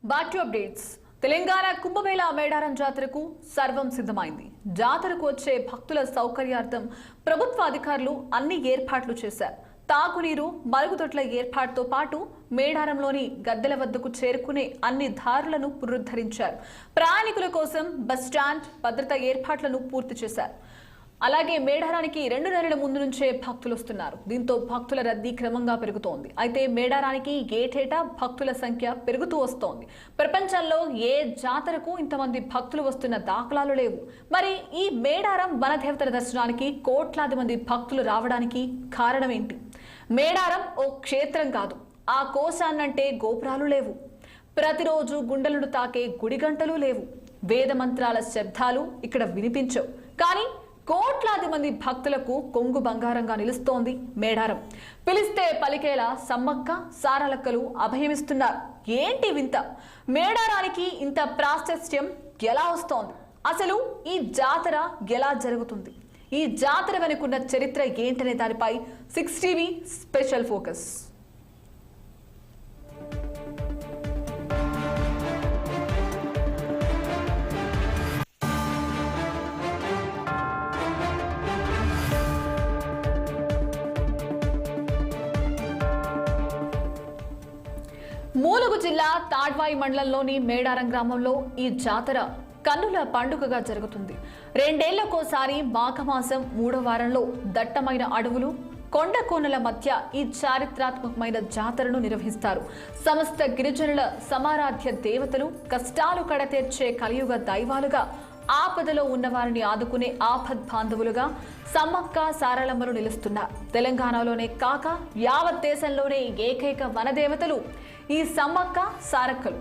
Back to updates. Telangana Kumbh Mela Medaram జాతరకు సర్వం సిద్ధమైంది. జాతరకు వచ్చే భక్తుల సౌకర్యార్థం ప్రభుత్వ అధికారులు అన్ని ఏర్పాట్లు చేశారు. తాగునీరు, మరుగుదొడ్ల ఏర్పాటుతో పాటు మేడారంలోని గద్దెల వద్దకు చేరుకునే అన్ని దారులను పునరుద్ధరించారు. ప్రయాణికుల కోసం బస్టాండ్ భద్రతా ఏర్పాట్లను పూర్తి చేశారు. అలాగే మేడారానికి 2 నెలల ముందు నుంచే భక్తులు వస్తున్నారు. దీంతో భక్తుల రద్దీ క్రమంగా పెరుగుతోంది. అయితే మేడారానికి ఏటేటా భక్తుల సంఖ్య పెరుగుతూ వస్తోంది. ప్రపంచంలో ఏ జాతరకు ఇంతమంది భక్తులు వస్తున్న దాఖలాలు లేవు. మరి ఈ మేడారం వనదేవతల దర్శనానికి కోట్లాది మంది భక్తులు రావడానికి కారణం ఏంటి? మేడారం ఓ క్షేత్రం కాదు. ఆ కోశాన్నంటే గోపురాలు లేవు. ప్రతిరోజు గుండెలను తాకే గుడి గంటలు లేవు. వేద మంత్రాల శబ్దాలు ఇక్కడ వినిపించవు. కానీ కోట్లాది మంది భక్తులకు కొంగు బంగారంగా నిలుస్తోంది మేడారం. పిలిస్తే పలికేలా సమ్మక్క సారలక్కలు అభయమిస్తున్నారు. ఏంటి వింత? మేడారానికి ఇంత ప్రాశస్త్యం ఎలా వస్తోంది? అసలు ఈ జాతర ఎలా జరుగుతుంది? ఈ జాతర వెనుకున్న చరిత్ర ఏంటనే దానిపై 6 టీవీ స్పెషల్ ఫోకస్. ములుగు జిల్లా తాడ్వాయి మండలంలోని మేడారం గ్రామంలో ఈ జాతర కన్నుల పండుగగా జరుగుతుంది. 2 ఏళ్లకోసారి మాఘమాసం 3వ వారంలో దట్టమైన అడవులు, కొండ కోనల మధ్య ఈ చారిత్రాత్మకమైన జాతరను నిర్వహిస్తారు. సమస్త గిరిజనుల సమారాధ్య దేవతలు, కష్టాలు కడతీర్చే కలియుగ దైవాలుగా, ఆపదలో ఉన్నవారిని ఆదుకునే ఆపద్ బాంధవులుగా సమ్మక్క సారలమ్మలు నిలుస్తున్నారు. తెలంగాణలోనే కాక యావత్ దేశంలోనే ఏకైక వనదేవతలు ఈ సమ్మక్క సారక్కలు.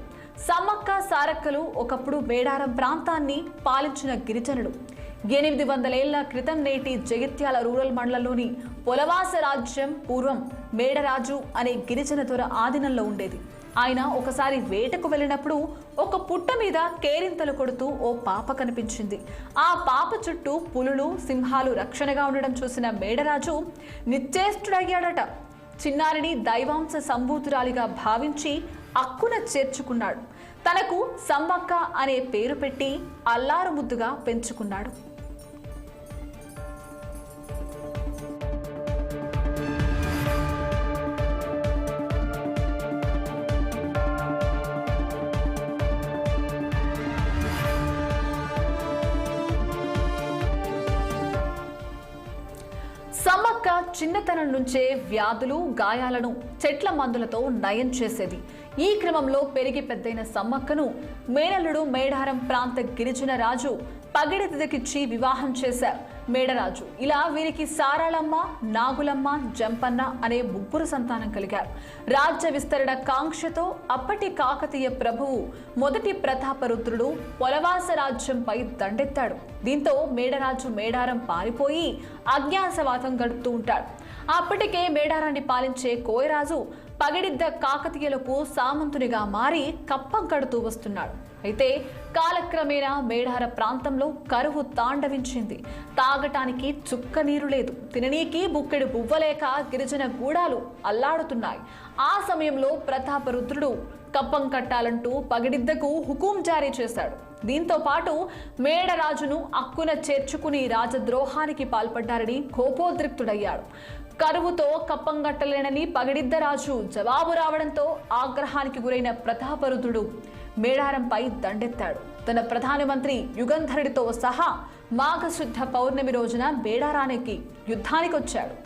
సమ్మక్క సారక్కలు ఒకప్పుడు మేడారం ప్రాంతాన్ని పాలించిన గిరిజనులు. 800 ఏళ్ల క్రితం నేటి జగిత్యాల రూరల్ మండలంలోని పొలవాస రాజ్యం పూర్వం మేడరాజు అనే గిరిజన దొర ఆధీనంలో ఉండేది. ఆయన ఒకసారి వేటకు వెళ్ళినప్పుడు ఒక పుట్ట మీద కేరింతలు కొడుతూ ఓ పాప కనిపించింది. ఆ పాప చుట్టూ పులులు, సింహాలు రక్షణగా ఉండడం చూసిన మేడరాజు నిశ్చేష్టుడయ్యాడట. చిన్నారిని దైవాంశ సంభూతురాలిగా భావించి అక్కున చేర్చుకున్నాడు. తనకు సమ్మక్క అనే పేరు పెట్టి అల్లారు ముద్దుగా పెంచుకున్నాడు. సమ్మక్క చిన్నతనం నుంచే వ్యాధులు, గాయాలను చెట్ల మందులతో నయం చేసేది. ఈ క్రమంలో పెరిగి పెద్దయిన సమ్మక్కను మేనల్లుడు మేడారం ప్రాంత గిరిజన రాజు పగిడిదికిచ్చి వివాహం చేశారు మేడరాజు. ఇలా వీరికి సారాలమ్మ, నాగులమ్మ, జంపన్న అనే 3 సంతానం కలిగారు. రాజ్య విస్తరణ కాంక్షతో అప్పటి కాకతీయ ప్రభువు మొదటి ప్రతాపరుద్రుడు పొలవాస రాజ్యంపై దండెత్తాడు. దీంతో మేడరాజు మేడారం పారిపోయి అజ్ఞాసవాసం గడుపుతూ ఉంటాడు. అప్పటికే మేడారాన్ని పాలించే కోయరాజు పగిడిద్ద కాకతీయులకు సామంతునిగా మారి కప్పం కడుతూ వస్తున్నాడు. అయితే కాలక్రమేణా మేడార ప్రాంతంలో కరువు తాండవించింది. తాగటానికి చుక్క నీరు లేదు. తిననీకి బుక్కెడు బువ్వలేక గిరిజన గూడాలు అల్లాడుతున్నాయి. ఆ సమయంలో ప్రతాపరుద్రుడు కప్పం కట్టాలంటూ పగిడిద్దకు హుకుం జారీ చేశాడు. దీంతో పాటు మేడరాజును అక్కున చేర్చుకుని రాజద్రోహానికి పాల్పడ్డారని కోపోద్రిక్తుడయ్యాడు. కరువుతో కప్పం కట్టలేనని పగిడిద్దరాజు జవాబు రావడంతో ఆగ్రహానికి గురైన ప్రతాపరుద్రుడు మేడారంపై దండెత్తాడు. తన ప్రధానమంత్రి యుగంధరుడితో సహా మాఘశుద్ధ పౌర్ణమి రోజున మేడారానికి యుద్ధానికి వచ్చాడు.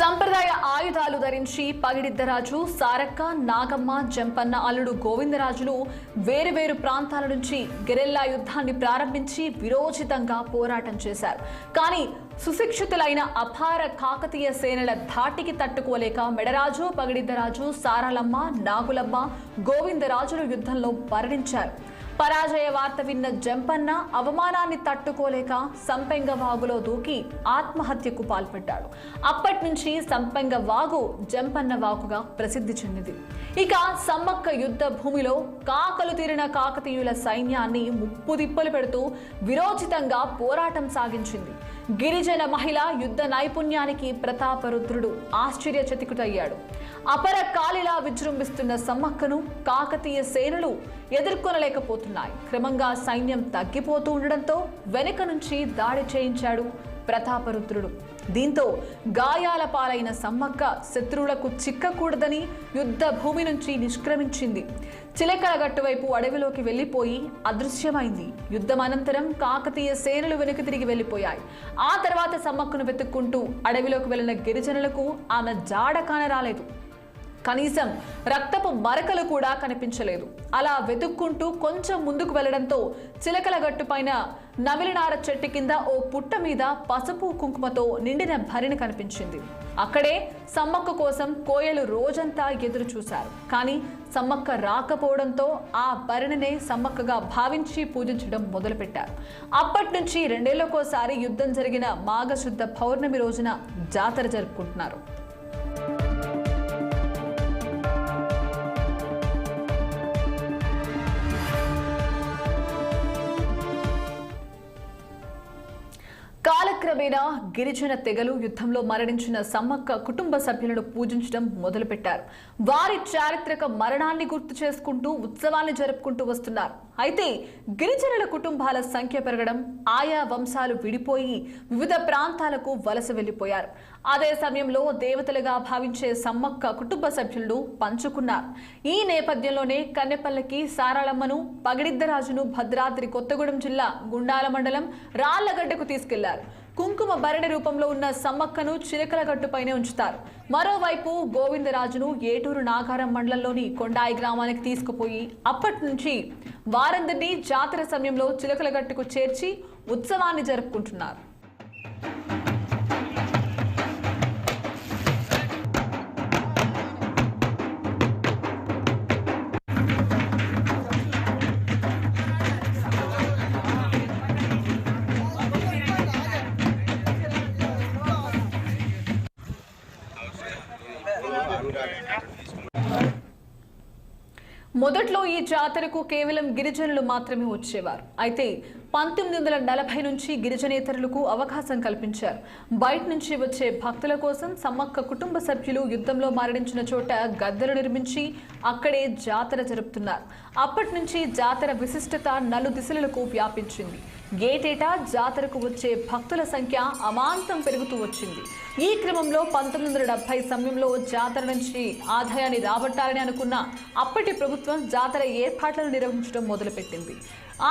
సంప్రదాయ ఆయుధాలు ధరించి పగిడిద్దరాజు, సారక్క, నాగమ్మ, జంపన్న అల్లుడు గోవిందరాజులు వేరువేరు ప్రాంతాల నుంచి గెరిల్లా యుద్ధాన్ని ప్రారంభించి విరోచితంగా పోరాటం చేశారు. కానీ సుశిక్షితులైన అపార కాకతీయ సేనల ధాటికి తట్టుకోలేక మెడరాజు, పగిడిద్దరాజు, సారలమ్మ, నాగులమ్మ, గోవిందరాజులు యుద్ధంలో మరణించారు. పరాజయ వార్త విన్న జంపన్న అవమానాన్ని తట్టుకోలేక సంపెంగ వాగులో దూకి ఆత్మహత్యకు పాల్పడ్డాడు. అప్పటి నుంచి సంపెంగ వాగు జంపన్న వాగుగా ప్రసిద్ధి చెందింది. ఇక సమ్మక్క యుద్ధ భూమిలో కాకలు తీరిన కాకతీయుల సైన్యాన్ని ముప్పుదిప్పలు పెడుతూ విరోచితంగా పోరాటం సాగించింది. గిరిజన మహిళ యుద్ధ నైపుణ్యానికి ప్రతాపరుద్రుడు ఆశ్చర్యచకితుడయ్యాడు. అపర కాలిలా విజృంభిస్తున్న సమ్మక్కను కాకతీయ సేనలు ఎదుర్కొనలేకపోతున్నాయి. క్రమంగా సైన్యం తగ్గిపోతూ ఉండడంతో వెనుక నుంచి దాడి చేయించాడు ప్రతాపరుద్రుడు. దీంతో గాయాల పాలైన సమ్మక్క శత్రువులకు చిక్కకూడదని యుద్ధ భూమి నుంచి నిష్క్రమించింది. చిలకలగట్టు వైపు అడవిలోకి వెళ్లిపోయి అదృశ్యమైంది. యుద్ధం అనంతరం కాకతీయ సేనలు వెనుక తిరిగి వెళ్లిపోయాయి. ఆ తర్వాత సమ్మక్కను వెతుక్కుంటూ అడవిలోకి వెళ్లిన గిరిజనులకు ఆమె జాడ కానరాలేదు. కనీసం రక్తపు మరకలు కూడా కనిపించలేదు. అలా వెతుక్కుంటూ కొంచెం ముందుకు వెళ్లడంతో చిలకల గట్టు పైన నమిలినార చెట్టు కింద ఓ పుట్ట మీద పసుపు కుంకుమతో నిండిన భరిణి కనిపించింది. అక్కడే సమ్మక్క కోసం కోయలు రోజంతా ఎదురు చూశారు. కానీ సమ్మక్క రాకపోవడంతో ఆ భరిణినే సమ్మక్కగా భావించి పూజించడం మొదలుపెట్టారు. అప్పటి నుంచి 2 ఏళ్లకోసారి యుద్ధం జరిగిన మాఘశుద్ధ పౌర్ణమి రోజున జాతర జరుపుకుంటున్నారు. కాలక్రమేణా గిరిజన తెగలు యుద్ధంలో మరణించిన సమ్మక్క కుటుంబ సభ్యులను పూజించడం మొదలుపెట్టారు. వారి చారిత్రక మరణాన్ని గుర్తు చేసుకుంటూ ఉత్సవాన్ని జరుపుకుంటూ వస్తున్నారు. అయితే గిరిజనుల కుటుంబాల సంఖ్య పెరగడం, ఆయా వంశాలు విడిపోయి వివిధ ప్రాంతాలకు వలస వెళ్లిపోయారు. అదే సమయంలో దేవతలుగా భావించే సమ్మక్క కుటుంబ సభ్యులను పంచుకున్నారు. ఈ నేపథ్యంలోనే కన్నెపల్లకి సారాళమ్మను, పగిడిద్దరాజును భద్రాద్రి కొత్తగూడెం జిల్లా గుండాల మండలం రాళ్లగడ్డకు తీసుకెళ్లారు. కుంకుమ భరణి రూపంలో ఉన్న సమ్మక్కను చిలకలగట్టుపైనే ఉంచుతారు. మరోవైపు గోవిందరాజును ఏటూరు నాగారం మండలంలోని కొండాయి గ్రామానికి తీసుకుపోయి అప్పటి నుంచి వారందరినీ జాతర సమయంలో చిలకలగట్టుకు చేర్చి ఉత్సవాన్ని జరుపుకుంటున్నారు. మొదట్లో ఈ జాతరకు కేవలం గిరిజనులు మాత్రమే వచ్చేవారు. అయితే 1940 నుంచి గిరిజనేతరులకు అవకాశం కల్పించారు. బయట నుంచి వచ్చే భక్తుల కోసం సమ్మక్క కుటుంబ సభ్యులు యుద్ధంలో మరణించిన చోట గద్దెలు నిర్మించి అక్కడే జాతర జరుపుతున్నారు. అప్పటి నుంచి జాతర విశిష్టత నలుదిశలకు వ్యాపించింది. ఏటేటా జాతరకు వచ్చే భక్తుల సంఖ్య అమాంతం పెరుగుతూ వచ్చింది. ఈ క్రమంలో 1970 సమయంలో జాతర నుంచి ఆదాయాన్ని రాబట్టాలని అనుకున్న అప్పటి ప్రభుత్వం జాతర ఏర్పాట్లను నిర్వహించడం మొదలుపెట్టింది.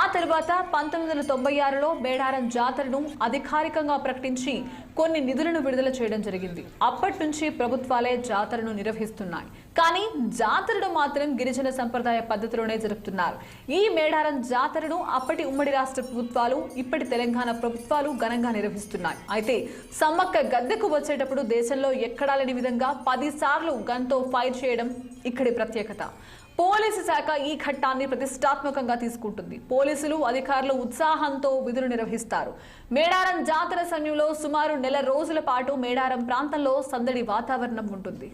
ఆ తర్వాత 1996లో మేడారం జాతరను అధికారికంగా ప్రకటించి కొన్ని నిధులను విడుదల చేయడం జరిగింది. అప్పటి నుంచి ప్రభుత్వాలే జాతరను నిర్వహిస్తున్నాయి. కానీ జాతరను మాత్రం గిరిజన సంప్రదాయ పద్ధతిలోనే జరుపుతున్నారు. ఈ మేడారం జాతరను అప్పటి ఉమ్మడి రాష్ట్ర ప్రభుత్వాలు, ఇప్పటి తెలంగాణ ప్రభుత్వాలు ఘనంగా నిర్వహిస్తున్నాయి. అయితే సమ్మక్క గద్దెకు వచ్చేటప్పుడు దేశంలో ఎక్కడా లేని విధంగా 10 సార్లు గన్తో ఫైర్ చేయడం ఇక్కడి ప్రత్యేకత. పోలీసు శాఖ ఈ ఘట్టాన్ని ప్రతిష్టాత్మకంగా తీసుకుంటుంది. పోలీసులు, అధికారులు ఉత్సాహంతో విధులు నిర్వహిస్తారు. మేడారం జాతర సమయంలో సుమారు 1 నెల రోజుల పాటు మేడారం ప్రాంతంలో సందడి వాతావరణం ఉంటుంది.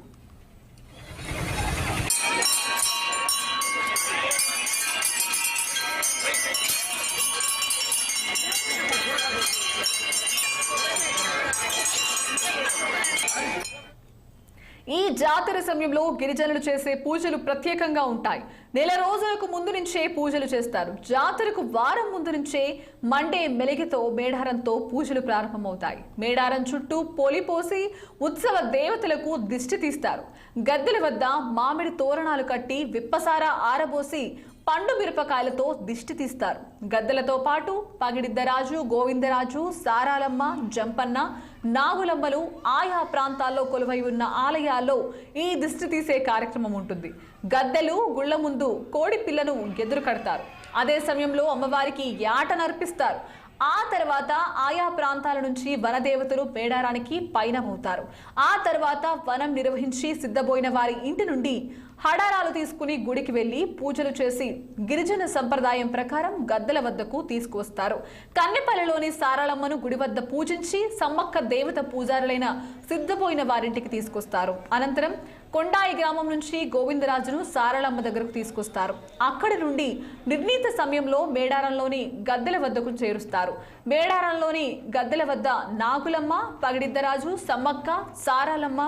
ఈ జాతర సమయంలో గిరిజనులు చేసే పూజలు ప్రత్యేకంగా ఉంటాయి. 1 నెల రోజులకు ముందు నుంచే పూజలు చేస్తారు. జాతరకు వారం ముందు నుంచే మండే మెలిగితో మేడారంతో పూజలు ప్రారంభమవుతాయి. మేడారం చుట్టూ పోలిపోసి ఉత్సవ దేవతలకు దిష్టి తీస్తారు. గద్దెల వద్ద మామిడి తోరణాలు కట్టి విప్పసారా ఆరబోసి పండు మిరపకాయలతో దిష్టి తీస్తారు. గద్దెలతో పాటు పగిడిద్దరాజు, గోవిందరాజు, సారాలమ్మ, జంపన్న, నాగులమ్మలు ఆయా ప్రాంతాల్లో కొలువై ఉన్న ఆలయాల్లో ఈ దిష్టి తీసే కార్యక్రమం ఉంటుంది. గద్దెలు గుళ్ల ముందు కోడి పిల్లను ఎదురు కడతారు. అదే సమయంలో అమ్మవారికి యాట నర్పిస్తారు. ఆ తర్వాత ఆయా ప్రాంతాల నుంచి వనదేవతలు మేడారానికి పయనమవుతారు. ఆ తర్వాత వనం నిర్వహించి సిద్ధపోయిన వారి ఇంటి నుండి హడారాలు తీసుకుని గుడికి వెళ్లి పూజలు చేసి గిరిజన సంప్రదాయం ప్రకారం గద్దెల వద్దకు తీసుకువస్తారు. కన్నెపల్లిలోని సారళమ్మను గుడి వద్ద పూజించి సమ్మక్క దేవత పూజారులైన సిద్ధపోయిన వారింటికి తీసుకొస్తారు. అనంతరం కొండాయి గ్రామం నుంచి గోవిందరాజును సారళమ్మ దగ్గరకు తీసుకొస్తారు. అక్కడి నుండి నిర్ణీత సమయంలో మేడారంలోని గద్దెల వద్దకు చేరుస్తారు. మేడారంలోని గద్దెల వద్ద నాగులమ్మ, పగిడిద్దరాజు, సమ్మక్క, సారళమ్మ,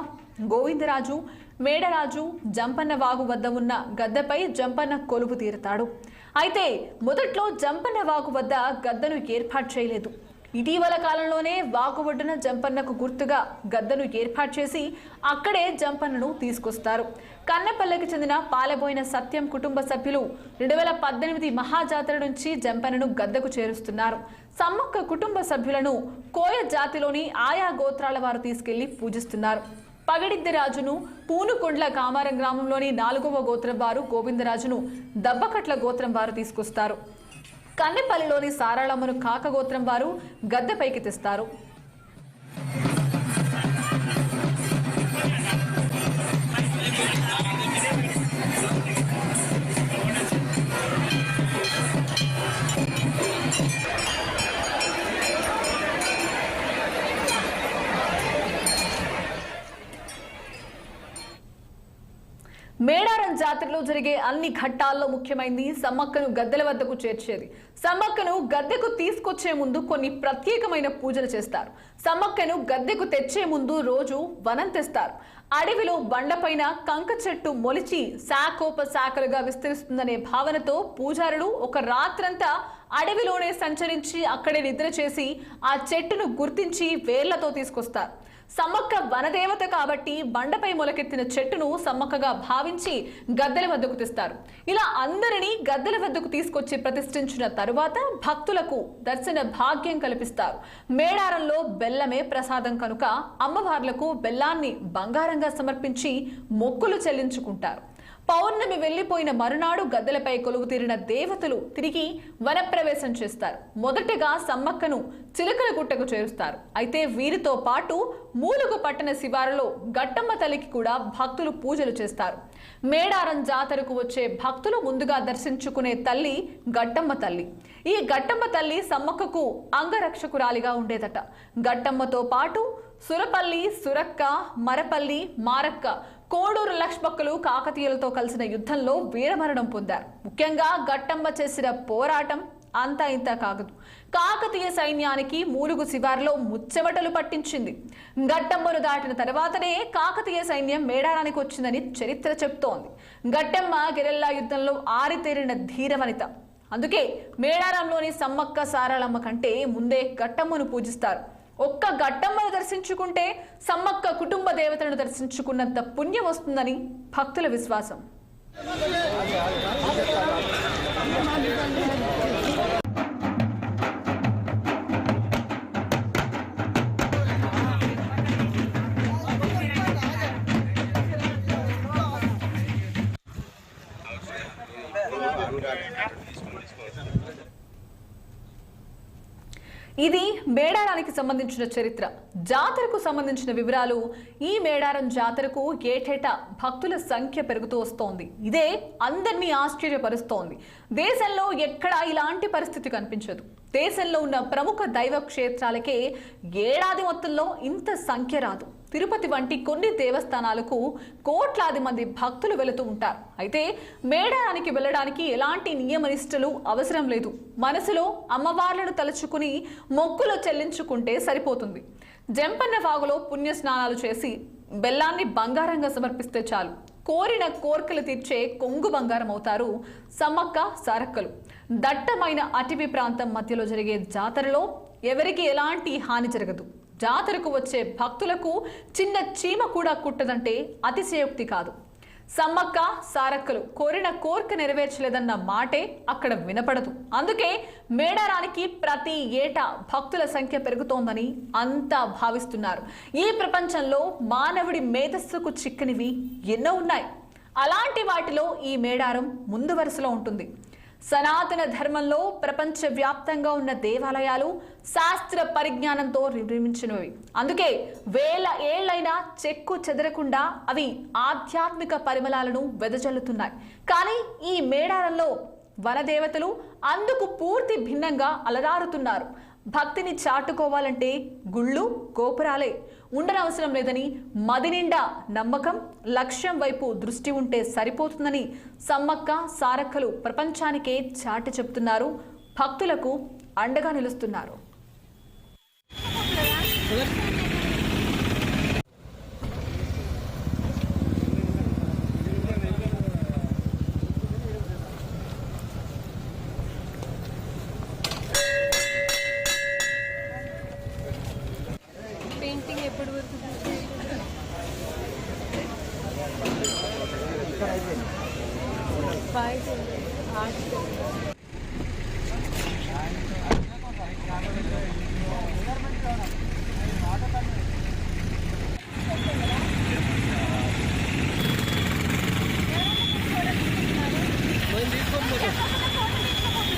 గోవిందరాజు, మేడరాజు జంపన్న వాగు వద్ద ఉన్న గద్దెపై జంపన్న కొలువు తీరుతాడు. అయితే మొదట్లో జంపన్న వాగు వద్ద గద్దెను ఏర్పాటు చేయలేదు. ఇటీవల కాలంలోనే వాగు ఒడ్డున జంపన్నకు గుర్తుగా గద్దెను ఏర్పాటు చేసి అక్కడే జంపన్నను తీసుకొస్తారు. కన్నెపల్లెకి చెందిన పాలబోయిన సత్యం కుటుంబ సభ్యులు 2018 మహాజాతర నుంచి జంపన్నను గద్దెకు చేరుస్తున్నారు. సమ్మక్క కుటుంబ సభ్యులను కోయ జాతిలోని ఆయా గోత్రాల వారు తీసుకెళ్లి పూజిస్తున్నారు. పగిడిద్దరాజును పూనుకొండ్ల కామారం గ్రామంలోని 4వ గోత్రం వారు, గోవిందరాజును దబ్బకట్ల గోత్రం వారు తీసుకొస్తారు. కన్నెపల్లిలోని సారళమ్మను కాక గోత్రం వారు గద్దెపైకి తెస్తారు. మేడారం జాతరలో జరిగే అన్ని ఘట్టాల్లో ముఖ్యమైనది సమ్మక్కను గద్దెల వద్దకు చేర్చేది. సమ్మక్కను గద్దెకు తీసుకొచ్చే ముందు కొన్ని ప్రత్యేకమైన పూజలు చేస్తారు. సమ్మక్కను గద్దెకు తెచ్చే ముందు రోజు వనం తెస్తారు. అడవిలో బండపైన కంక చెట్టు మొలిచి శాఖోపశాఖలుగా విస్తరిస్తుందనే భావనతో పూజారులు ఒక రాత్రంతా అడవిలోనే సంచరించి అక్కడే నిద్ర చేసి ఆ చెట్టును గుర్తించి వేర్లతో తీసుకొస్తారు. సమ్మక్క వనదేవత కాబట్టి బండపై మొలకెత్తిన చెట్టును సమ్మక్కగా భావించి గద్దెల వద్దకు తెస్తారు. ఇలా అందరినీ గద్దెల వద్దకు తీసుకొచ్చి ప్రతిష్ఠించిన తరువాత భక్తులకు దర్శన భాగ్యం కల్పిస్తారు. మేడారంలో బెల్లమే ప్రసాదం కనుక అమ్మవార్లకు బెల్లాన్ని బంగారంగా సమర్పించి మొక్కులు చెల్లించుకుంటారు. పౌర్ణమి వెళ్లిపోయిన మరునాడు గద్దెలపై కొలువు తీరిన దేవతలు తిరిగి వనప్రవేశం చేస్తారు. మొదటగా సమ్మక్కను చిలకల గుట్టకు చేరుస్తారు. అయితే వీరితో పాటు మూలుగు పట్టణ శివారులో గట్టమ్మ తల్లికి కూడా భక్తులు పూజలు చేస్తారు. మేడారం జాతరకు వచ్చే భక్తులు ముందుగా దర్శించుకునే తల్లి గట్టమ్మ తల్లి. ఈ గట్టమ్మ తల్లి సమ్మక్కకు అంగరక్షకురాలిగా ఉండేదట. గట్టమ్మతో పాటు సురపల్లి, సురక్క, మరపల్లి, మారక్క, కోడూరు లక్ష్మక్కలు కాకతీయులతో కలిసిన యుద్ధంలో వీరమరణం పొందారు. ముఖ్యంగా గట్టమ్మ చేసిన పోరాటం అంతా ఇంత కాగదు. కాకతీయ సైన్యానికి మూలుగు శివార్లో ముచ్చెమటలు పట్టించింది. గట్టమ్మను దాటిన తర్వాతనే కాకతీయ సైన్యం మేడారానికి వచ్చిందని చరిత్ర చెప్తోంది. గట్టమ్మ గెరెల్లా యుద్ధంలో ఆరితేరిన ధీరవనిత. అందుకే మేడారంలోని సమ్మక్క సారళమ్మ కంటే ముందే గట్టమ్మను పూజిస్తారు. ఒక్క గట్టమ్మను దర్శించుకుంటే సమ్మక్క కుటుంబ దేవతలను దర్శించుకున్నంత పుణ్యం వస్తుందని భక్తుల విశ్వాసం. ఇది మేడారానికి సంబంధించిన చరిత్ర. జాతరకు సంబంధించిన వివరాలు. ఈ మేడారం జాతరకు ఏటేటా భక్తుల సంఖ్య పెరుగుతూ వస్తోంది. ఇదే అందరినీ ఆశ్చర్యపరుస్తోంది. దేశంలో ఎక్కడా ఇలాంటి పరిస్థితి కనిపించదు. దేశంలో ఉన్న ప్రముఖ దైవ క్షేత్రాలకే ఏడాది మొత్తంలో ఇంత సంఖ్య రాదు. తిరుపతి వంటి కొన్ని దేవస్థానాలకు కోట్లాది మంది భక్తులు వెళుతూ ఉంటారు. అయితే మేడారానికి వెళ్ళడానికి ఎలాంటి నియమనిష్టలు అవసరం లేదు. మనసులో అమ్మవార్లను తలుచుకుని మొక్కులు చెల్లించుకుంటే సరిపోతుంది. జంపన్న వాగులో పుణ్య స్నానాలు చేసి బెల్లాన్ని బంగారంగా సమర్పిస్తే చాలు. కోరిన కోర్కెలు తీర్చే కొంగు బంగారం అవుతారు సమ్మక్క సారక్కలు. దట్టమైన అటవీ ప్రాంతం మధ్యలో జరిగే జాతరలో ఎవరికి ఎలాంటి హాని జరగదు. జాతరకు వచ్చే భక్తులకు చిన్న చీమ కూడా కుట్టదంటే అతిశయోక్తి కాదు. సమ్మక్క సారక్కలు కోరిన కోరిక నెరవేర్చలేదన్న మాటే అక్కడ వినపడదు. అందుకే మేడారానికి ప్రతి ఏటా భక్తుల సంఖ్య పెరుగుతోందని అంతా భావిస్తున్నారు. ఈ ప్రపంచంలో మానవుడి మేధస్సుకు చిక్కనివి ఎన్నో ఉన్నాయి. అలాంటి వాటిలో ఈ మేడారం ముందు వరుసలో ఉంటుంది. సనాతన ధర్మంలో ప్రపంచవ్యాప్తంగా ఉన్న దేవాలయాలు శాస్త్ర పరిజ్ఞానంతో నిర్మించినవి. అందుకే వేల ఏళ్లైనా చెక్కు చెదరకుండా అవి ఆధ్యాత్మిక పరిమళాలను వెదజల్లుతున్నాయి. కానీ ఈ మేడారంలో వనదేవతలు అందుకు పూర్తి భిన్నంగా అలరారుతున్నారు. భక్తిని చాటుకోవాలంటే గుళ్ళు గోపురాలే ఉండనవసరం లేదని, మది నిండా నమ్మకం, లక్ష్యం వైపు దృష్టి ఉంటే సరిపోతుందని సమ్మక్క సారక్కలు ప్రపంచానికే చాటి చెబుతున్నారు. భక్తులకు అండగా నిలుస్తున్నారు.